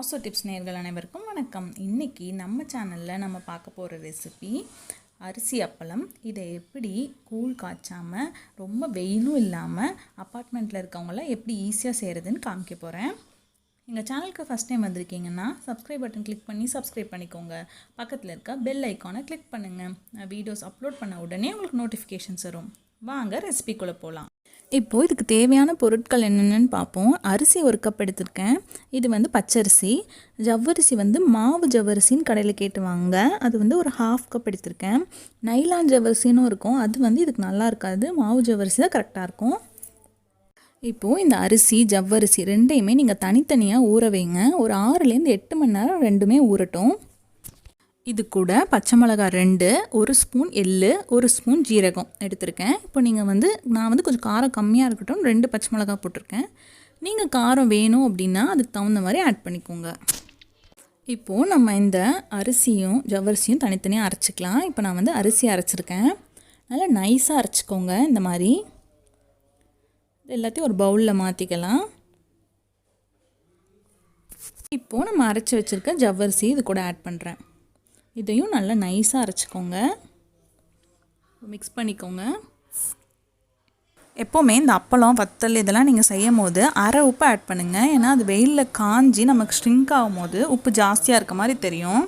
ஆசோ tips நேயர்கள் அனைவருக்கும் வணக்கம். இன்றைக்கி நம்ம சேனலில் நம்ம பார்க்க போகிற ரெசிபி அரிசி அப்பளம். இதை எப்படி கூழ் காய்ச்சாமல் ரொம்ப வெயிலும் இல்லாமல் அப்பார்ட்மெண்ட்டில் இருக்கவங்களாம் எப்படி ஈஸியாக செய்கிறதுன்னு காமிக்க போகிறேன். எங்கள் சேனலுக்கு ஃபஸ்ட் டைம் வந்திருக்கீங்கன்னா சப்ஸ்கிரைப் பட்டன் கிளிக் பண்ணி சப்ஸ்கிரைப் பண்ணிக்கோங்க. பக்கத்தில் இருக்க பெல் ஐக்கானை கிளிக் பண்ணுங்கள். நான் வீடியோஸ் அப்லோட் பண்ண உடனே உங்களுக்கு நோட்டிஃபிகேஷன்ஸ் வரும். வாங்க ரெசிபிக்குள்ளே போகலாம். இப்போது இதுக்கு தேவையான பொருட்கள் என்னென்னு பார்ப்போம். அரிசி ஒரு கப் எடுத்திருக்கேன். இது வந்து பச்சரிசி. ஜவ்வரிசி வந்து மாவு ஜவ்வரிசின்னு கடையில் கேட்டு வாங்க. அது வந்து ஒரு 1/2 கப் எடுத்திருக்கேன். நைலான் ஜவ்வரிசின்னு இருக்கும், அது வந்து இதுக்கு நல்லா இருக்காது. மாவு ஜவ்வரிசி தான் கரெக்டாக இருக்கும். இப்போது இந்த அரிசி ஜவ்வரிசி ரெண்டையுமே நீங்கள் தனித்தனியாக ஊற வைங்க. ஒரு 6லேருந்து 8 மணி நேரம் ரெண்டுமே ஊறட்டும். இது கூட பச்சை மிளகாய் 2, 1 ஸ்பூன் எள்ளு, 1 ஸ்பூன் ஜீரகம் எடுத்திருக்கேன். இப்போ நீங்கள் வந்து நான் வந்து கொஞ்சம் காரம் கம்மியாக இருக்கட்டும் 2 பச்சை மிளகாய் போட்டிருக்கேன். நீங்கள் காரம் வேணும் அப்படின்னா அதுக்கு தகுந்த மாதிரி ஆட் பண்ணிக்கோங்க. இப்போது நம்ம இந்த அரிசியும் ஜவ்வரிசியும் தனித்தனியாக அரைச்சிக்கலாம். இப்போ நான் வந்து அரிசி அரைச்சிருக்கேன். நல்லா நைஸாக அரைச்சிக்கோங்க. இந்த மாதிரி எல்லாத்தையும் ஒரு பவுலில் மாற்றிக்கலாம். இப்போது நம்ம அரைச்சி வச்சுருக்க ஜவ்வரிசி இது கூட ஆட் பண்ணுறேன். இதையும் நல்லா நைஸாக அரைச்சிக்கோங்க, மிக்ஸ் பண்ணிக்கோங்க. எப்போவுமே இந்த அப்பளம் வத்தல் இதெல்லாம் நீங்கள் செய்யும் போது அரை உப்பு ஆட் பண்ணுங்கள். ஏன்னா அது வெயிலில் காஞ்சி நமக்கு ஸ்ட்ரிங்க் ஆகும் போது உப்பு ஜாஸ்தியாக இருக்க மாதிரி தெரியும்.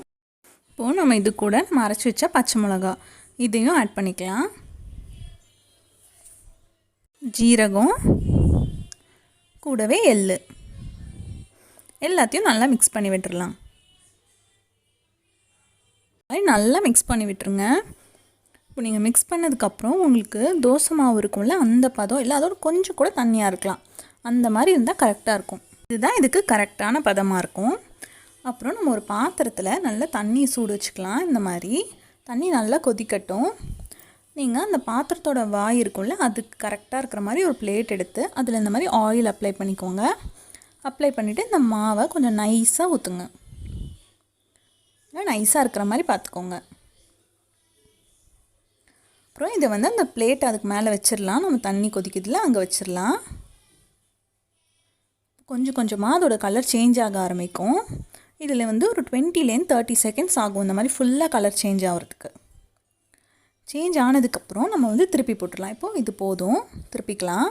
இப்போது நம்ம இது கூட நம்ம அரைச்சி வச்ச பச்சை மிளகா இதையும் ஆட் பண்ணிக்கலாம். ஜீரகம் கூடவே எள்ளு எல்லாத்தையும் நல்லா மிக்ஸ் பண்ணி விட்டுடலாம். நல்லா மிக்ஸ் பண்ணி விட்டுருங்க. இப்போ நீங்கள் மிக்ஸ் பண்ணதுக்கப்புறம் உங்களுக்கு தோசை மாவு இருக்கும்ல அந்த பதம், இல்லை அதோட கொஞ்சம் கூட தண்ணியாக இருக்கலாம், அந்த மாதிரி இருந்தால் கரெக்டாக இருக்கும். இதுதான் இதுக்கு கரெக்டான பதமாக இருக்கும். அப்புறம் நம்ம ஒரு பாத்திரத்தில் நல்லா தண்ணி சூடு வச்சுக்கலாம். இந்த மாதிரி தண்ணி நல்லா கொதிக்கட்டும். நீங்கள் அந்த பாத்திரத்தோட வாய் இருக்கும்ல அதுக்கு கரெக்டாக இருக்கிற மாதிரி ஒரு பிளேட் எடுத்து அதில் இந்த மாதிரி ஆயில் அப்ளை பண்ணிக்கோங்க. அப்ளை பண்ணிவிட்டு இந்த மாவை கொஞ்சம் நைஸாக ஊற்றுங்க. நைஸாக இருக்கிற மாதிரி பார்த்துக்கோங்க. அப்புறம் இதை வந்து அந்த பிளேட் அதுக்கு மேலே வச்சிடலாம். நம்ம தண்ணி கொதிக்கிறதுல அங்கே வச்சிடலாம். கொஞ்சம் கொஞ்சமாக அதோட கலர் சேஞ்ச் ஆக ஆரம்பிக்கும். இதில் வந்து ஒரு 20லேருந்து 30 செகண்ட்ஸ் ஆகும் இந்த மாதிரி ஃபுல்லாக கலர் சேஞ்ச் ஆகிறதுக்கு. சேஞ்ச் ஆனதுக்கப்புறம் நம்ம வந்து திருப்பி போட்டுடலாம். இப்போது இது போதும், திருப்பிக்கலாம்.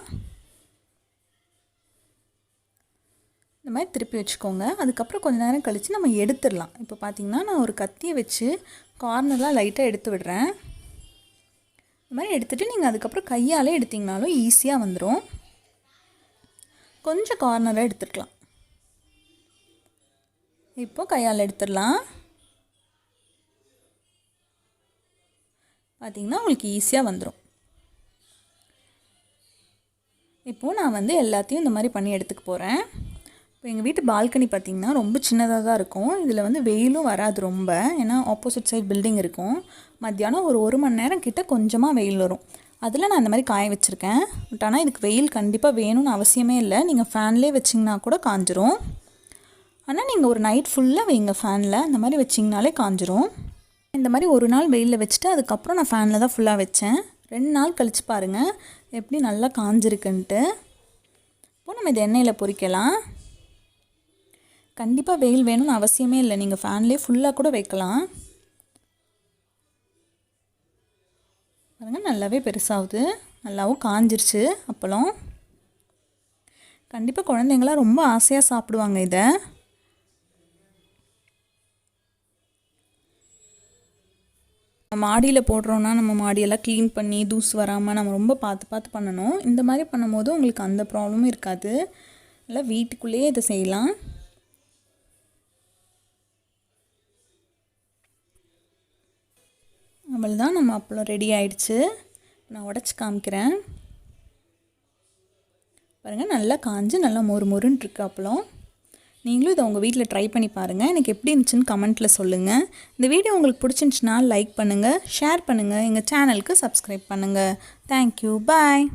இந்த மாதிரி திருப்பி வச்சுக்கோங்க. அதுக்கப்புறம் கொஞ்சம் நேரம் கழித்து நம்ம எடுத்துடலாம். இப்போ பார்த்திங்கன்னா நான் ஒரு கத்தியை வச்சு கார்னர்லாம் லைட்டாக எடுத்து விடுறேன். இந்த மாதிரி எடுத்துகிட்டு நீங்கள் அதுக்கப்புறம் கையாலே எடுத்திங்கனாலும் ஈஸியாக வந்துடும். கொஞ்சம் கார்னராக எடுத்துக்கலாம். இப்போது கையால் எடுத்துடலாம். பார்த்திங்கன்னா உங்களுக்கு ஈஸியாக வந்துடும். இப்போது நான் வந்து எல்லாத்தையும் இந்த மாதிரி பண்ணி எடுத்துக்க போகிறேன். இப்போ எங்கள் வீட்டு பால்கனி பார்த்திங்கன்னா ரொம்ப சின்னதாக தான் இருக்கும். இதில் வந்து வெயிலும் வராது ரொம்ப, ஏன்னா ஆப்போசிட் சைட் பில்டிங் இருக்கும். மத்தியானம் ஒரு 1 மணி நேரம் கிட்ட கொஞ்சமாக வெயில் வரும். அதில் நான் இந்த மாதிரி காய வச்சுருக்கேன். பட் ஆனால் இதுக்கு வெயில் கண்டிப்பாக வேணும்னு அவசியமே இல்லை. நீங்கள் ஃபேன்லேயே வச்சிங்கன்னா கூட காஞ்சிரும். ஆனால் நீங்கள் ஒரு நைட் ஃபுல்லாக வைங்க ஃபேனில், இந்த மாதிரி வச்சிங்கனாலே காஞ்சிரும். இந்த மாதிரி ஒரு நாள் வெயிலில் வச்சுட்டு அதுக்கப்புறம் நான் ஃபேனில் தான் ஃபுல்லாக வச்சேன். 2 நாள் கழித்து பாருங்கள் எப்படி நல்லா காஞ்சிருக்குன்ட்டு. இப்போது நம்ம இது எண்ணெயில் பொரிக்கலாம். கண்டிப்பாக வெயில் வேணும்னு அவசியமே இல்லை, நீங்கள் ஃபேன்லேயே ஃபுல்லாக கூட வைக்கலாம். பாருங்கள் நல்லாவே பெருசாகுது, நல்லாவும் காஞ்சிருச்சு அப்பளம். கண்டிப்பாக குழந்தைங்களாம் ரொம்ப ஆசையாக சாப்பிடுவாங்க இதை. மாடியில் போடுறோன்னா நம்ம மாடியெல்லாம் க்ளீன் பண்ணி தூசு வராமல் நம்ம ரொம்ப பார்த்து பண்ணணும். இந்த மாதிரி பண்ணும்போது உங்களுக்கு அந்த ப்ராப்ளமும் இருக்காது. நல்லா வீட்டுக்குள்ளேயே இதை செய்யலாம். அவ்வளோதான், நம்ம அப்பளம் ரெடி ஆயிடுச்சு. நான் உடச்சி காமிக்கிறேன். பாருங்கள் நல்லா காஞ்சு நல்லா மொறுன்னு இருக்கு அப்பளம். நீங்களும் இதை உங்கள் வீட்டில் ட்ரை பண்ணி பாருங்கள். எனக்கு எப்படி இருந்துச்சுன்னு கமெண்ட்டில் சொல்லுங்கள். இந்த வீடியோ உங்களுக்கு பிடிச்சிருந்துச்சுன்னா லைக் பண்ணுங்கள், ஷேர் பண்ணுங்கள், எங்கள் சேனலுக்கு சப்ஸ்கிரைப் பண்ணுங்கள். தேங்க்யூ, பாய்.